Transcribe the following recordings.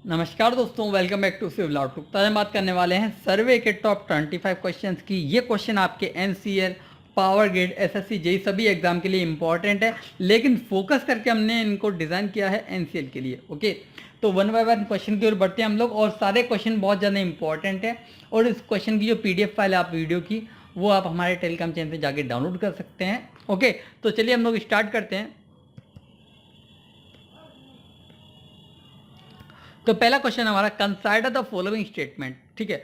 नमस्कार दोस्तों, welcome back to civil outlook. तो आज हम बात करने वाले हैं सर्वे के टॉप 25 क्वेश्चंस की। ये क्वेश्चन आपके NCL, power grid, SSC JE सभी एग्जाम के लिए इंपॉर्टेंट है, लेकिन फोकस करके हमने इनको डिज़ाइन किया है एनसीएल के लिए। ओके, तो वन बाय वन क्वेश्चन की ओर बढ़ते हैं हम लोग, और सारे क्वेश्चन बहुत ज़्यादा इंपॉर्टेंट है। और इस क्वेश्चन की जो पीडीएफ फाइल है आप वीडियो की, वो आप हमारे टेलीग्राम चैनल पर जाके डाउनलोड कर सकते हैं। ओके, तो चलिए हम लोग स्टार्ट करते हैं। तो पहला क्वेश्चन हमारा, कंसाइडर द फॉलोइंग स्टेटमेंट। ठीक है,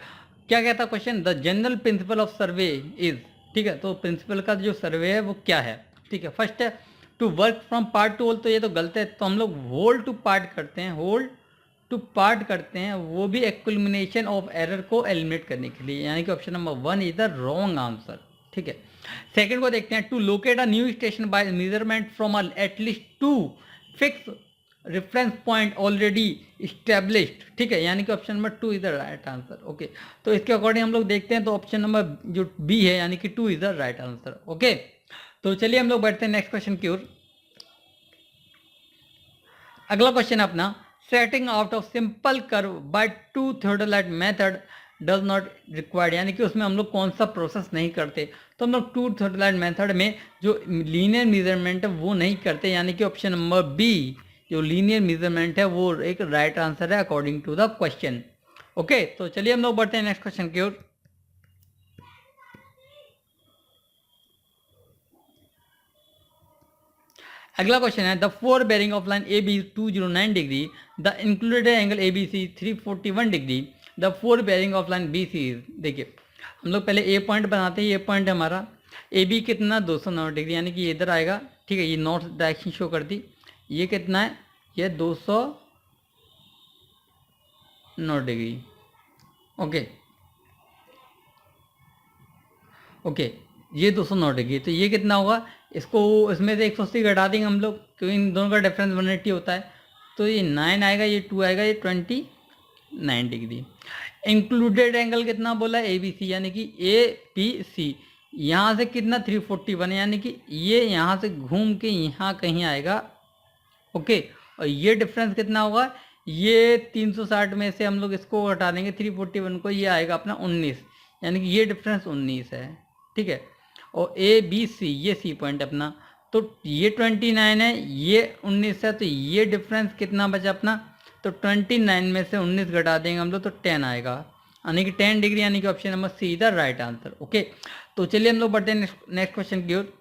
क्या कहता है question? The general principle of survey is. ठीक है, तो प्रिंसिपल का जो सर्वे है वो क्या है? ठीक है, फर्स्ट है to work from part to whole, तो ये तो गलत है, तो हम लोग होल टू पार्ट करते हैं। होल टू पार्ट करते हैं, वो भी एक्युमुलेशन ऑफ एरर को एलिमिनेट करने के लिए, यानी कि option number 1 is the wrong answer. ठीक है, सेकंड को देखते हैं, to locate a new station by measurement from at least two fixed reference point already established. ठीक है, यानी कि option number 2 is the right answer. Okay, तो इसके अकॉर्डिंग हम लोग देखते हैं, तो ऑप्शन नंबर जो बी है यानी कि 2 is the right answer. Okay, तो चलिए हम लोग बढ़ते हैं नेक्स्ट क्वेश्चन की ओर। अगला क्वेश्चन अपना, setting out of simple curve by two theodolite method does not required, यानी कि उसमें हम लोग कौन सा प्रोसेस नहीं करते? तो हम लोग टू थियोडोलाइट मेथड में जो लीनियर मेजरमेंट है वो नहीं करते, यानी कि ऑप्शन नंबर बी जो लीनियर मेजरमेंट है वो एक राइट आंसर है according to the question. Okay, तो चलिए हम लोग बढ़ते हैं नेक्स्ट क्वेश्चन की ओर। अगला क्वेश्चन है, the fore bearing of line A B 209 degree, the included angle A B C 341 degree, the fore bearing of line B C. देखिए, हम लोग पहले ए पॉइंट बनाते हैं। ये पॉइंट हमारा ए बी कितना 209 डिग्री, यानी कि ये इधर आएगा। ठीक है, ये नॉर्थ डायरेक्शन शो कर दी। ये कितना है? ये 209 डिग्री। ओके ओके, ये 209 डिग्री, तो ये कितना होगा? इसको इसमें से 180 घटा देंगे हम लोग, क्योंकि इन दोनों का डिफरेंस 180 होता है। तो ये 9 आएगा, ये 2 आएगा, ये 29 डिग्री। इंक्लूडेड एंगल कितना बोला? ए बी सी, यानी कि ए बी सी यहाँ से कितना 341, यानी कि ये यहाँ से घूम के यहाँ कहीं आएगा। ओके, और ये डिफरेंस कितना होगा? ये 360 में से हम लोग इसको हटा देंगे 341 को, ये आएगा अपना 19, यानी कि ये डिफरेंस 19 है। ठीक है, और ए बी सी ये सी पॉइंट अपना, तो ये 29 है, ये 19 है, तो ये डिफरेंस कितना बचा अपना? तो 29 में से 19 घटा देंगे हम लोग तो 10 आएगा, यानी कि 10 डिग्री, यानी कि option number see the right answer. Okay, तो चलिए हम लोग बढ़ते हैं नेक्स्ट क्वेश्चन की ओर।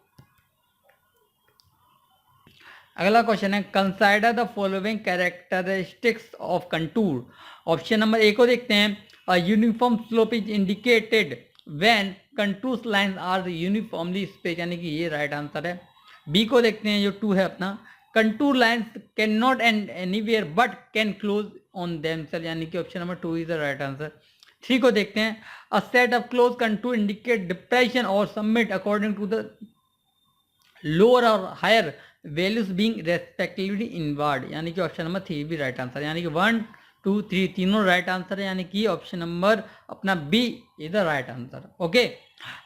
अगला क्वेश्चन है, consider the following characteristics of contour. Option number A को देखते हैं, a uniform slope is indicated when contours lines are uniformly space, यानी कि ये राइट आंसर है। बी को देखते हैं, जो 2 है अपना, contour lines can not end anywhere but can close on themselves, यानी कि option number 2 is the right answer. 3 को देखते हैं, a set of close contour indicate depression और submit according to the lower और higher values being respectively inward, यानी कि option number 3 भी राइट आंसर, यानी कि 1 2 3 तीनों राइट आंसर है, यानी कि ऑप्शन नंबर अपना B is the right answer. Okay,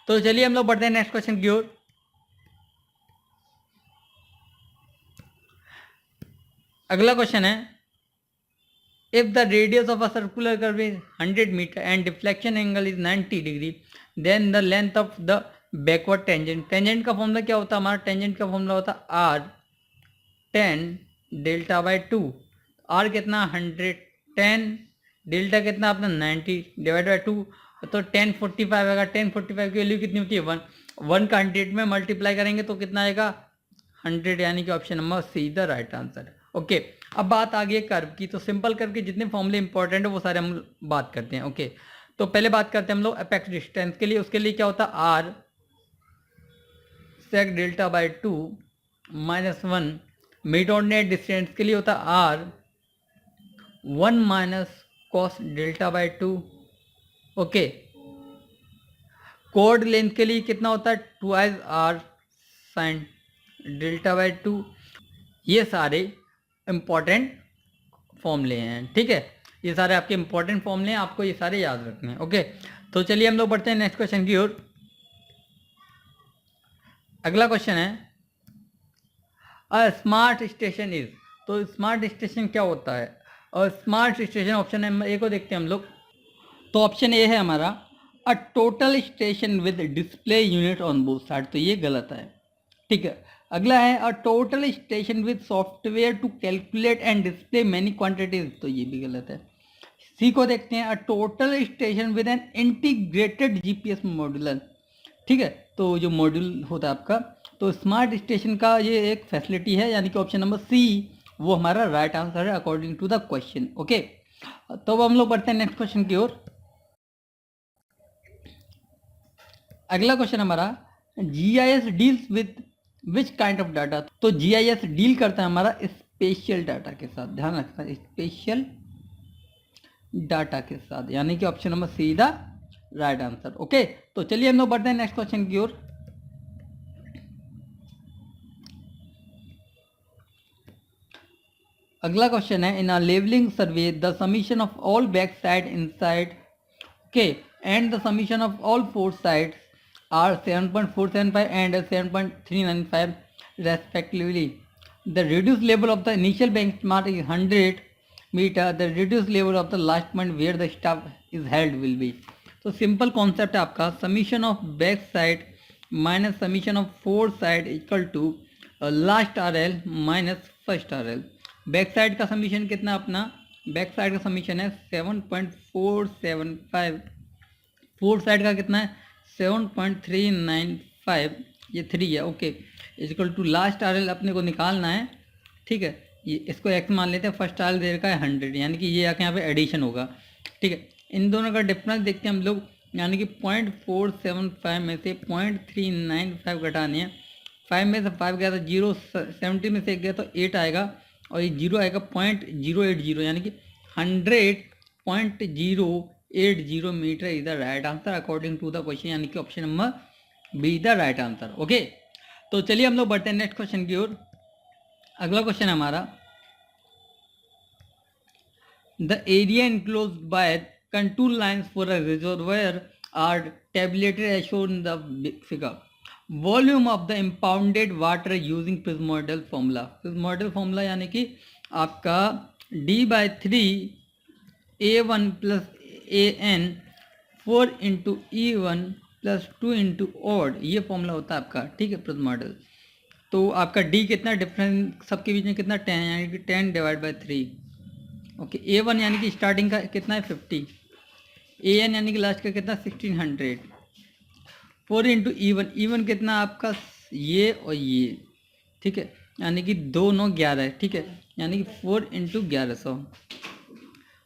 तो चलिए हम लोग बढ़ते हैं नेक्स्ट क्वेश्चन की ओर। अगला क्वेश्चन है, if the radius of a circular curve is 100 metre and deflection angle is 90 degree, then the length of the backward tangent. Tangent का फॉर्मूला क्या होता है हमारा? टेंजेंट का फॉर्मूला होता है आर 10 डेल्टा बाई 2। आर कितना? 100, 10 डेल्टा कितना अपना 90 डिवाइड बाई 2, तो 1045 आएगा। 1045 की वैल्यू कितनी होती है? 1। 1 का 100 में मल्टीप्लाई करेंगे तो कितना आएगा? 100, यानी कि option number see the right answer. Okay, अब बात आ गई है कर्व की, तो सिंपल कर्व के जितने फॉर्मूले इंपॉर्टेंट है वो सारे हम बात करते हैं। ओके, तो पहले बात करते हैं हम लोग अपेक्स डिस्टेंस के लिए। उसके लिए क्या होता है? R sec delta by 2 -1। Mid ordinate distance के लिए होता है R 1 minus cos delta by 2। Okay, कोड लेंथ के लिए कितना होता है? 2 आर साइन डेल्टा बाई 2। ये सारे इंपॉर्टेंट फॉर्मूले हैं। ठीक है, ये सारे आपके इंपॉर्टेंट फॉर्मूले हैं, आपको ये सारे याद रखने हैं। ओके, तो चलिए हम लोग बढ़ते हैं नेक्स्ट क्वेश्चन की ओर। अगला क्वेश्चन है, अ स्मार्ट स्टेशन इज। तो स्मार्ट स्टेशन क्या होता है? और smart station option number A को देखते हैं हम लोग। तो ऑप्शन ए है हमारा a total station with display unit on both side, तो ये गलत है। ठीक है, अगला है a total station with software to calculate and display many quantities, तो ये भी गलत है। सी को देखते हैं a total station with an integrated GPS modular. ठीक है, तो जो मॉड्यूल होता है आपका, तो स्मार्ट स्टेशन का ये एक फैसिलिटी है, यानी कि ऑप्शन नंबर सी वो हमारा राइट आंसर है according to the question. Okay, तो अब हम लोग बढ़ते हैं नेक्स्ट क्वेश्चन की ओर। अगला क्वेश्चन हमारा GIS deals with which kind of data, तो जीआईएस डील करता है हमारा स्पेशल डाटा के साथ, ध्यान रखना स्पेशल डाटा के साथ, यानी कि option number see the right answer. Okay, तो चलिए हम लोग बढ़ते हैं नेक्स्ट क्वेश्चन की ओर। अगला क्वेश्चन है in a levelling survey the summation of all back side inside okay and the summation of all four sides are 7.475 and 7.395 respectively. The reduced level of the initial benchmark is 100 meter. The reduced level of the last point where the staff is held will be. तो simple concept है आपका, summation of back side minus summation of fore side equal to last R L minus first R L. Back side का summation कितना अपना, back side का summation है 7.475, four side का कितना है 7.395, ये 3 है। Okay, equal to last R L अपने को निकालना है। ठीक है, ये इसको एक्स मान लेते हैं, फर्स्ट आर एल दे रखा है 100, यानी कि ये आके यहाँ पे एडिशन होगा। ठीक है, इन दोनों का डिफरेंस देखते हैं हम लोग, यानी कि 0.475 में से 0.395 घटाने हैं। 5 में से 5 गया तो 0, 70 में से 1 गया तो 8 आएगा, और ये 0 आएगा 0.080, यानी कि 100.080 metre is the right answer according to the question, यानी कि option number B the right answer. Okay, तो चलिए हम लोग बढ़ते हैं नेक्स्ट क्वेश्चन की ओर। अगला क्वेश्चन है हमारा the area enclose by contour lines for a reservoir are tabulated as shown in the figure. Volume of the impounded water using prismoidal formula. Prismoidal formula यानी कि आपका D/3 A1 plus AN 4 into E1 plus 2 into odd, ये formula होता है आपका। ठीक है, प्रिज्मोइडल। तो आपका D कितना, डिफरेंस सबके बीच में कितना 10, यानी कि 10/3। ओके, A1 यानी कि स्टार्टिंग का कितना है 50, AN यानी कि लास्ट का कितना 1600, 4 इंटू E1 कितना आपका ये और ये। ठीक है, यानी कि 2 9 11, ठीक है, यानी कि 4 इंटू 1100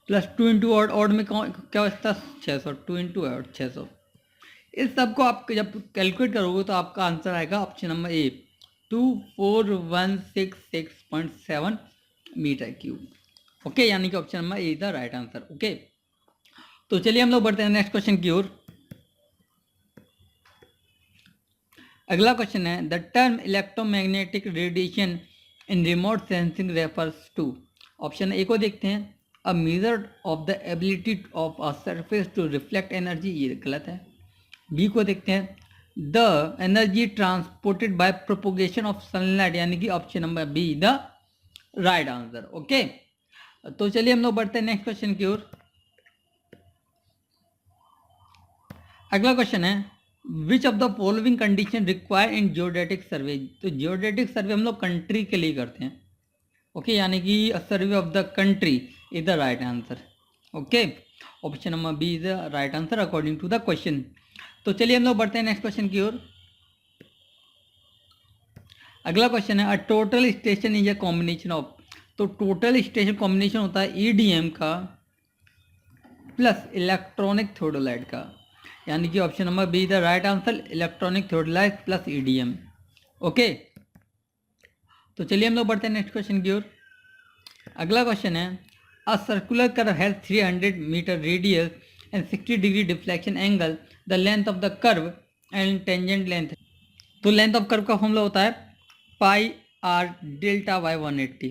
प्लस 2 इंटू ऑड में क्या बचता 600, 2 इंटू ऑड 600। इस सब को आप जब कैलकुलेट करोगे तो आपका आंसर आएगा option number A 24166.7 metre cube. Okay, यानी कि option number A is the right answer. Okay, तो चलिए हम लोग बढ़ते हैं नेक्स्ट क्वेश्चन की ओर। अगला क्वेश्चन है the term electromagnetic radiation in remote sensing refers to. Option A को देखते हैं a measure of the ability of a surface to reflect energy, ये गलत है। बी को देखते हैं the energy transported by propagation of sunlight, यानी कि option number B the right answer. Okay, तो चलिए हम लोग बढ़ते हैं नेक्स्ट क्वेश्चन की ओर। अगला क्वेश्चन है which of the following condition require in geodetic survey. तो जियोडेटिक सर्वे हम लोग कंट्री के लिए करते हैं। ओके, यानी कि survey of the country is the right answer. Okay, option number B is the right answer according to the question. तो चलिए हम लोग बढ़ते हैं नेक्स्ट क्वेश्चन की ओर। अगला क्वेश्चन है a total station is a combination of. तो टोटल स्टेशन कॉम्बिनेशन होता है ईडीएम का प्लस इलेक्ट्रॉनिक थियोडोलाइट का, यानी कि option number B the right answer electronic theodolite plus EDM. Okay, तो चलिए हम लोग बढ़ते हैं नेक्स्ट क्वेश्चन की ओर। अगला क्वेश्चन है a circular curve has 300 metre radius and 60 degree deflection angle, the length of the curve and tangent length. तो लेंथ ऑफ कर्व का फॉर्मूला होता है पाई आर डेल्टा वाई 180।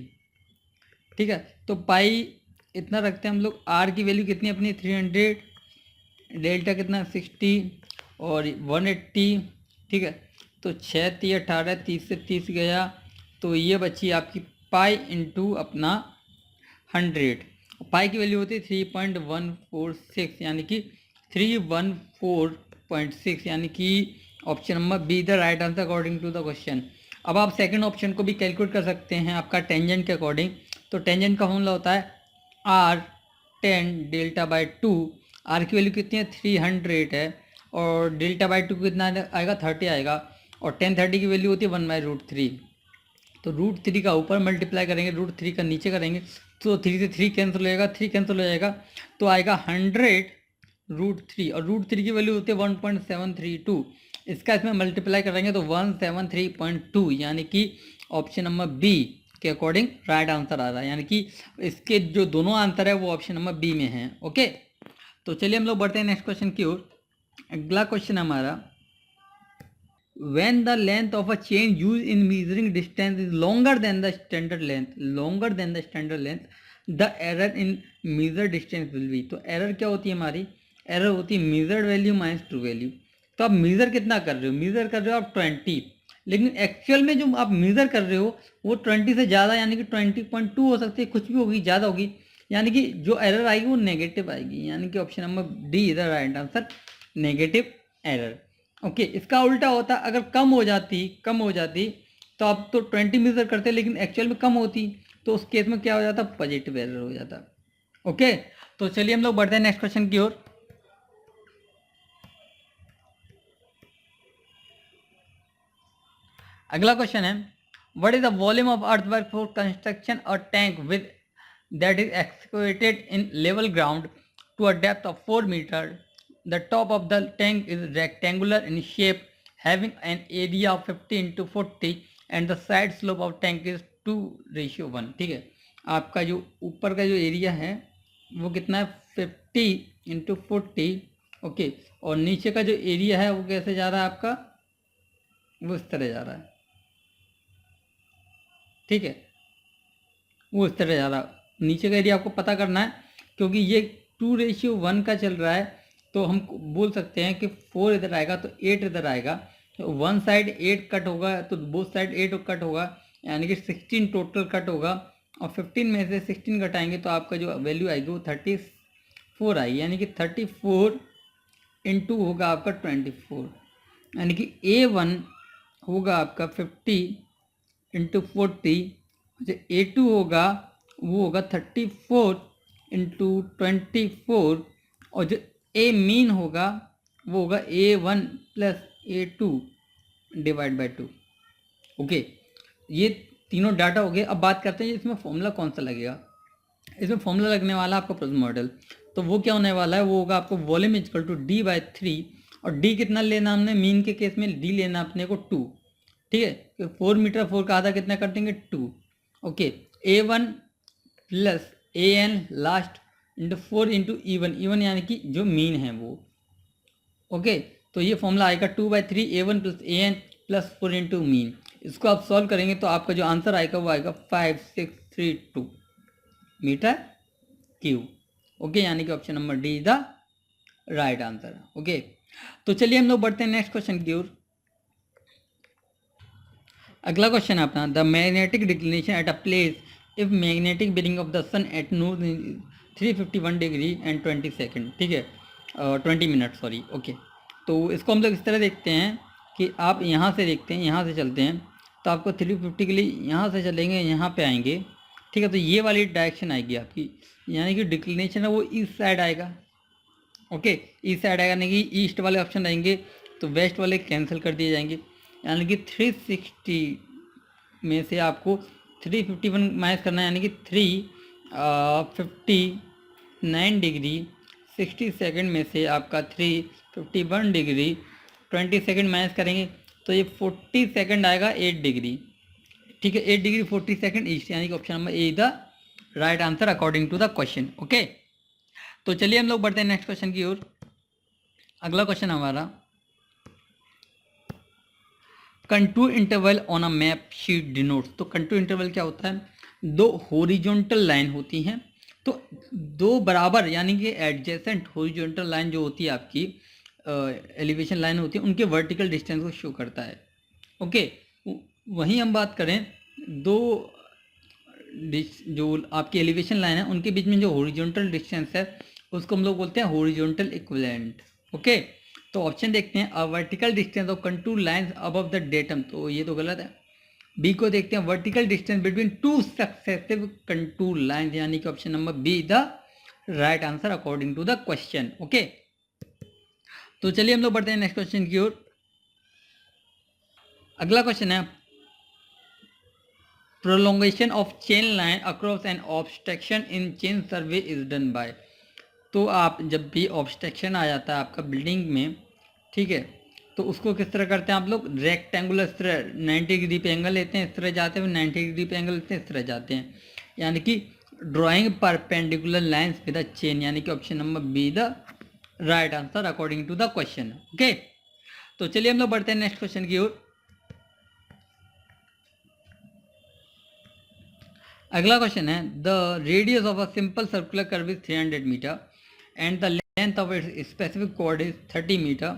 ठीक है, तो पाई इतना रखते हैं हम लोग, आर की वैल्यू कितनी अपनी 300, डेल्टा कितना 60 और 180। ठीक है, तो 6 3 18, 30 से 30 गया, तो ये बची आपकी पाई इंटू अपना 100। पाई की वैल्यू होती है 3.146, यानी कि 314.6, यानी कि option number B the right answer according to the question. अब आप सेकंड ऑप्शन को भी कैलकुलेट कर सकते हैं आपका टेंजेंट के अकॉर्डिंग। तो टेंजेंट का फॉर्मूला होता है R tan delta by two. R की वैल्यू कितनी है 300 है, और डेल्टा बाई टू कितना आएगा 30 आएगा, और 10/30 की वैल्यू होती है 1/√3। तो √3 का ऊपर मल्टीप्लाई करेंगे, √3 का नीचे करेंगे, तो 3 से 3 कैंसिल हो जाएगा, 3 कैंसिल हो जाएगा, तो आएगा 100√3, और √3 की वैल्यू होती है 1.732। इसका इसमें मल्टीप्लाई करेंगे तो 173.2, यानी कि ऑप्शन नंबर बी के अकॉर्डिंग राइट आंसर आ रहा है, यानी कि इसके जो दोनों आंसर है वो ऑप्शन नंबर बी में हैं। ओके, तो चलिए हम लोग बढ़ते हैं नेक्स्ट क्वेश्चन की ओर। अगला क्वेश्चन हमारा, when the length of a chain used in measuring distance is longer than the standard length, the error in measured distance will be। तो एरर क्या होती है हमारी, एरर होती है measured value minus true value. तो आप मेजर कितना कर रहे हो, मेजर कर रहे हो आप 20, लेकिन एक्चुअल में जो आप मेजर कर रहे हो वो 20 से ज़्यादा, यानी कि 20.2 हो सकती है, कुछ भी होगी, ज़्यादा होगी, यानी कि जो एरर आएगी वो नेगेटिव आएगी, यानी कि option number D is the right answer, negative error. Okay, इसका उल्टा होता, अगर कम हो जाती तो आप तो 20 मेजर करते लेकिन एक्चुअल में कम होती, तो उस केस में क्या हो जाता, पॉजिटिव एरर हो जाता। ओके, तो चलिए हम लोग बढ़ते हैं नेक्स्ट क्वेश्चन की ओर। अगला क्वेश्चन है, what is the volume of earthwork for construction और tank with that is excavated in level ground to a depth of 4 metre. The top of the tank is rectangular in shape, having an area of 50 into 40 and the side slope of tank is 2:1। ठीक है, आपका जो ऊपर का जो area है वो कितना है 50 into 40। ओके, और नीचे का जो एरिया है वो कैसे जा रहा है आपका, वो इस तरह जा रहा है। ठीक है, वो इस तरह जा रहा है। नीचे का एरिया आपको पता करना है, क्योंकि ये 2:1 का चल रहा है, तो हम बोल सकते हैं कि 4 इधर आएगा तो 8 इधर आएगा, तो वन साइड 8 कट होगा, तो बोथ साइड 8 कट होगा, यानी कि 16 टोटल कट होगा, और 15 में से 16 घटाएंगे तो आपका जो वैल्यू आएगी वो 34 आएगी, यानी कि 34 इंटू होगा आपका 24, यानी कि A1 होगा आपका 50 इंटू 40, जो A2 होगा वो होगा 34 इंटू 24, और जो ए मीन होगा वो होगा A1 plus A2 divide by 2। Okay, ये तीनों डाटा हो गए। अब बात करते हैं इसमें फॉर्मूला कौन सा लगेगा। इसमें फॉर्मूला लगने वाला आपका प्रोजेक्ट मॉडल, तो वो क्या होने वाला है, वो होगा आपको वॉल्यूम इक्वल टू D/3, और D कितना लेना हमने, मीन के केस में D लेना अपने को 2। ठीक है, 4 मीटर, 4 का आधा कितना कर देंगे 2। Okay, A1 plus AN last into 4 into E1 यानी कि जो मीन है वो। ओके, तो ये फॉर्मूला आएगा 2/3 A1 plus AN plus 4 into mean. इसको आप सॉल्व करेंगे तो आपका जो आंसर आएगा वो आएगा 5632 मीटर क्यूब। ओके, यानी कि option number D is the right answer. Okay, तो चलिए हम लोग बढ़ते हैं नेक्स्ट क्वेश्चन की ओर। अगला क्वेश्चन है अपना, the magnetic declination at a place if magnetic bearing of the sun at noon 351 degree and 20 second. ठीक है, 20 मिनट सॉरी। ओके, तो इसको हम लोग इस तरह देखते हैं कि आप यहाँ से देखते हैं, यहाँ से चलते हैं, तो आपको 350 के लिए यहाँ से चलेंगे, यहाँ पे आएंगे। ठीक है, तो ये वाली डायरेक्शन आएगी आपकी, यानी कि डिक्लिनेशन है वो ईस्ट साइड आएगा। ओके, ईस्ट साइड आएगा, यानी कि ईस्ट वाले ऑप्शन रहेंगे, तो वेस्ट वाले कैंसिल कर दिए जाएंगे, यानी कि 360 में से आपको 351 माइनस करना है, यानी कि 359 डिग्री 60 सेकेंड में से आपका 351 डिग्री 20 सेकेंड माइनस करेंगे तो ये 40 सेकेंड आएगा 8 डिग्री। ठीक है, 8 डिग्री 40 सेकेंड ईस्ट, यानी कि option number A is the right answer according to the question. Okay, तो चलिए हम लोग बढ़ते हैं नेक्स्ट क्वेश्चन की ओर। अगला क्वेश्चन हमारा, contour interval on a map sheet denotes. तो कंटूर इंटरवल क्या होता है, दो हॉरिजॉन्टल लाइन होती हैं, तो दो बराबर यानी कि एडजेसेंट हॉरिजॉन्टल लाइन जो होती है आपकी एलिवेशन लाइन होती है, उनके वर्टिकल डिस्टेंस को शो करता है। ओके, वहीं हम बात करें दो जो आपकी एलिवेशन लाइन है उनके बीच में जो हॉरिजॉन्टल डिस्टेंस है उसको हम लोग बोलते हैं हॉरिजॉन्टल इक्विवेलेंट। ओके, तो ऑप्शन देखते हैं, a vertical distance of contour lines above the datum, तो ये तो गलत है। बी को देखते हैं, vertical distance between two successive contour lines, यानी कि option number B the right answer according to the question. Okay, तो चलिए हम लोग बढ़ते हैं नेक्स्ट क्वेश्चन की ओर। अगला क्वेश्चन है, prolongation of chain line across N obstruction in chain survey is done by. तो आप जब भी ऑब्स्ट्रक्शन आ जाता है आपका बिल्डिंग में, ठीक है, तो उसको किस तरह करते हैं आप लोग, रेक्टेंगुलर इस तरह 90 डिग्री पे एंगल लेते हैं, इस तरह जाते हैं, 90 डिग्री पे एंगल लेते हैं, इस तरह जाते हैं, यानी कि drawing perpendicular lines with a chain, यानी कि option number B the right answer according to the question. Okay, तो चलिए हम लोग बढ़ते हैं नेक्स्ट क्वेश्चन की ओर। अगला क्वेश्चन है, the radius of a simple circular curve is 300 metre and the length of its specific chord is 30 metre,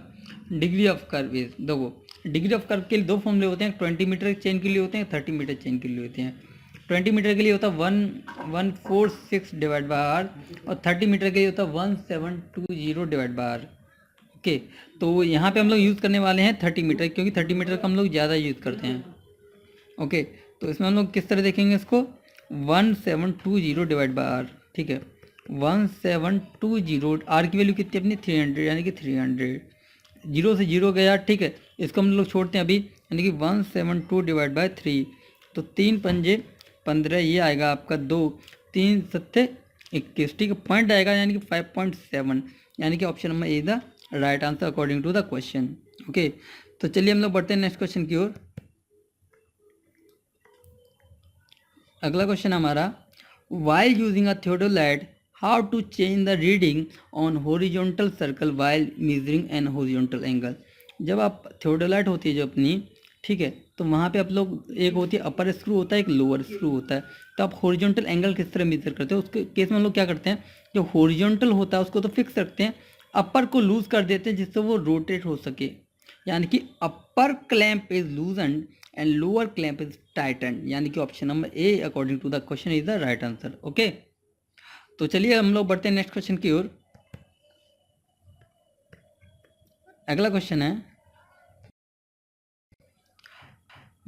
degree of curve is, देखो डिग्री ऑफ कर्व के लिए दो फॉर्मूले होते हैं, 20 मीटर चेन के लिए होते हैं, 30 मीटर चेन के लिए होते हैं। 20 मीटर के लिए होता है 1146 डिवाइड बाय आर और 30 मीटर के लिए होता है 1720 डिवाइड बाय आर। ओके, तो यहाँ पे हम लोग यूज़ करने वाले हैं 30 मीटर, क्योंकि 30 मीटर का हम लोग ज़्यादा यूज़ करते हैं। ओके, तो इसमें हम लोग किस तरह देखेंगे इसको, 1720 डिवाइड बाय आर, ठीक है, 1720, आर की वैल्यू कितनी अपनी 300, यानी कि 300, जीरो से जीरो गया, ठीक है, इसको हम लोग छोड़ते हैं अभी, यानी कि 172 डिवाइड बाय 3, तो 3 पंजे 15, ये आएगा आपका 2, 3 सत्ते 21, ठीक है, पॉइंट आएगा यानी कि 5.7, यानी कि option number A the right answer according to the question. Okay, तो चलिए हम लोग बढ़ते हैं नेक्स्ट क्वेश्चन की ओर। अगला क्वेश्चन हमारा, while using a theodolite how to change the reading on horizontal circle while measuring an horizontal angle. जब आप थियोडोलाइट होती है जो अपनी, ठीक है, तो वहाँ पे आप लोग, एक होती है अपर स्क्रू होता है, एक लोअर स्क्रू होता है, तो आप हॉरिजॉन्टल एंगल किस तरह मेजर करते हो, उसके केस में हम लोग क्या करते हैं, जो हॉरिजॉन्टल होता है उसको तो फिक्स रखते हैं, अपर को लूज कर देते हैं जिससे वो रोटेट हो सके, यानी कि upper clamp is loosen and lower clamp is tighten, यानी कि option number A according to the question is the right answer. Okay, तो चलिए हम लोग बढ़ते हैं नेक्स्ट क्वेश्चन की ओर। अगला क्वेश्चन है,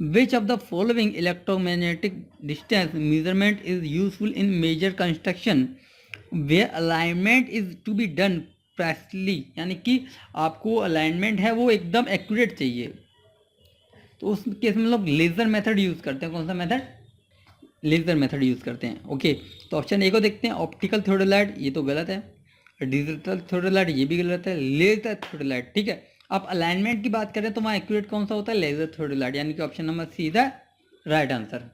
which of the following electromagnetic distance measurement is useful in major construction where alignment is to be done precisely, यानी कि आपको अलाइनमेंट है वो एकदम एक्यूरेट चाहिए, तो उस केस में लोग लेज़र मेथड यूज़ करते हैं। कौन सा मेथड, लेज़र मेथड यूज़ करते हैं। ओके, तो ऑप्शन ए को देखते हैं, ऑप्टिकल थियोडोलाइट, ये तो गलत है, डिजिटल थियोडोलाइट ये भी गलत है, लेज़र थियोडोलाइट, ठीक है। आप अलाइनमेंट की बात करें तो वहाँ एक्यूरेट कौन सा होता है, लेज़र थियोडोलाइट, यानी कि option number see the right answer.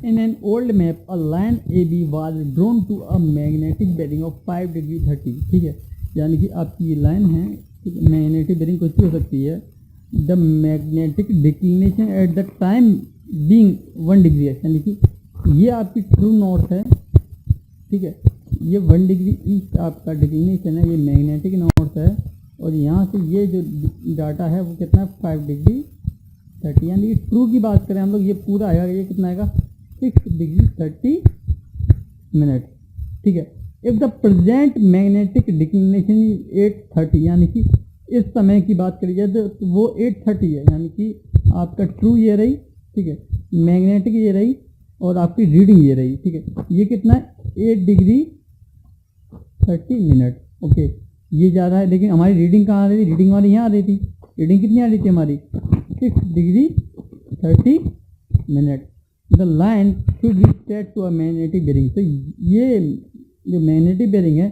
In an old map, a line AB was drawn to a magnetic bearing of 5 degree 30, ठीक है, यानी कि आपकी ये लाइन है, मैग्नेटिक बेरिंग कुछ भी हो सकती है, the magnetic declination at the time being 1 degree है, यानी कि ये आपकी ट्रू नॉर्थ है, ठीक है, ये 1 डिग्री ईस्ट आपका डिक्लिनेशन है, ये मैग्नेटिक नॉर्थ है, और यहाँ से ये जो डाटा है वो कितना है 5 डिग्री 30, यानी कि ट्रू की बात करें हम लोग, ये पूरा आएगा, ये कितना आएगा 6 डिग्री 30 मिनट, ठीक है। If the present magnetic declination is 830, यानी कि इस समय की बात करी जाए तो वो 830 है, यानी कि आपका ट्रू ये रही, ठीक है, मैग्नेटिक ये रही, और आपकी रीडिंग ये रही, ठीक है, ये कितना है 8 डिग्री 30 मिनट। ओके, ये जा रहा है, लेकिन हमारी रीडिंग कहाँ आ रही थी, रीडिंग हमारी यहाँ आ रही थी, रीडिंग कितनी आ रही थी हमारी 6 degree 30 minute. The line should be set to a magnetic bearing, तो ये जो मैग्नेटिक बेरिंग है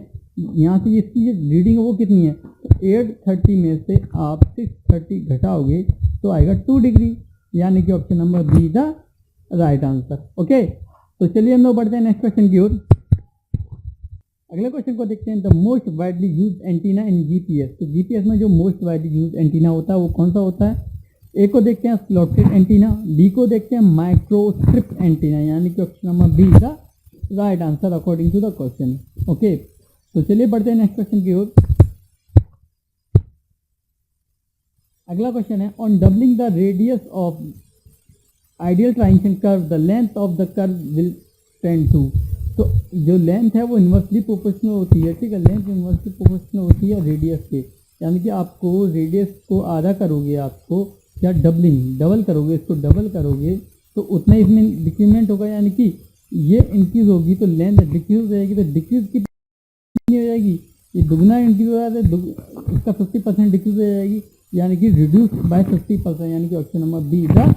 यहाँ से इसकी जो रीडिंग है वो कितनी है, तो 830 में से आप 630 घटाओगे तो आएगा 2 डिग्री, यानी कि option number B the right answer. Okay, तो चलिए हम लोग बढ़ते हैं नेक्स्ट क्वेश्चन की ओर। अगले क्वेश्चन को देखते हैं, the most widely use antenna in GPS, तो जीपीएस में जो मोस्ट वाइडली यूज एंटीना होता है वो कौन सा होता है, ए को देखते हैं स्लॉटेड एंटीना, बी को देखते हैं माइक्रोस्ट्रिप एंटीना, यानी कि option number B the right answer according to the question. Okay, तो चलिए बढ़ते हैं नेक्स्ट क्वेश्चन की ओर। अगला क्वेश्चन है, on doubling the radius of ideal transition curve the length of the curve will tend to, तो जो लेंथ है वो इन्वर्सली प्रोपोर्शनल होती है, ठीक है, लेंथ इन्वर्सली प्रोपोर्शनल होती है रेडियस के, यानी कि आपको रेडियस को आधा करोगे, आपको या डबल करोगे, इसको डबल करोगे तो उतना इसमें डिक्रीमेंट होगा, यानी कि ये इंक्रीज होगी तो लेंथ डिक्रीज हो जाएगी, तो डिक्रीज कितनी हो जाएगी, ये दुगना इंक्रीज हो जाता है, इसका 50% डिक्रीज हो जाएगी, यानी कि रिड्यूस बाय 50%, यानी कि option number B is the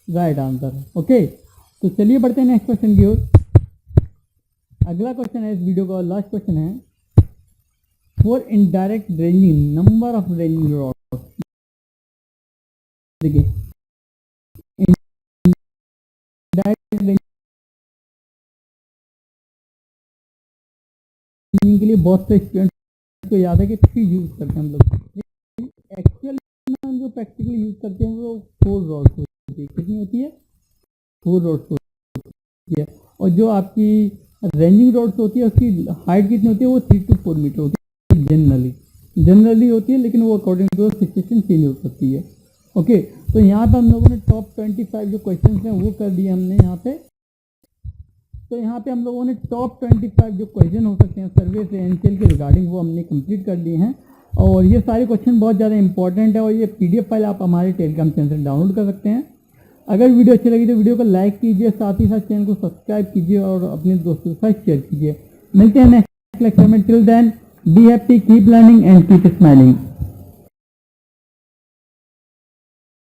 right answer. Okay, तो चलिए बढ़ते हैं नेक्स्ट क्वेश्चन की ओर। अगला क्वेश्चन है इस वीडियो का, लास्ट क्वेश्चन है, for indirect draining number of draining rods, देखिए इनडायरेक्ट ड्रेनिंग के लिए बहुत से स्टूडेंट्स को याद है कि 3 यूज करते हैं हम लोग, एक्चुअल हम जो प्रैक्टिकली यूज करते हैं वो 4 रॉड्स होती है, कितनी होती है, 4 रॉड्स होती है, और जो आपकी रेंजिंग रॉड्स होती है उसकी हाइट कितनी होती है, वो 3 to 4 मीटर होती है जनरली होती है, लेकिन वो अकॉर्डिंग टू सिचुएशन चेंज हो सकती है। ओके, तो यहाँ पे हम लोगों ने टॉप 25 जो क्वेश्चन हैं वो कर दिए हमने यहाँ पे, तो यहाँ पे हम लोगों ने टॉप 25 जो क्वेश्चन हो सकते हैं सर्वे से एनसीएल के रिगार्डिंग वो हमने कंप्लीट कर लिए हैं, और ये सारे क्वेश्चन बहुत ज़्यादा इंपॉर्टेंट है, और ये पीडीएफ फाइल आप हमारे टेलीग्राम चैनल से डाउनलोड कर सकते हैं। अगर वीडियो अच्छी लगी तो वीडियो को लाइक कीजिए, साथ ही साथ चैनल को सब्सक्राइब कीजिए और अपने दोस्तों के साथ शेयर कीजिए। मिलते हैं नेक्स्ट लेक्चर में, till then be happy, keep learning and keep smiling.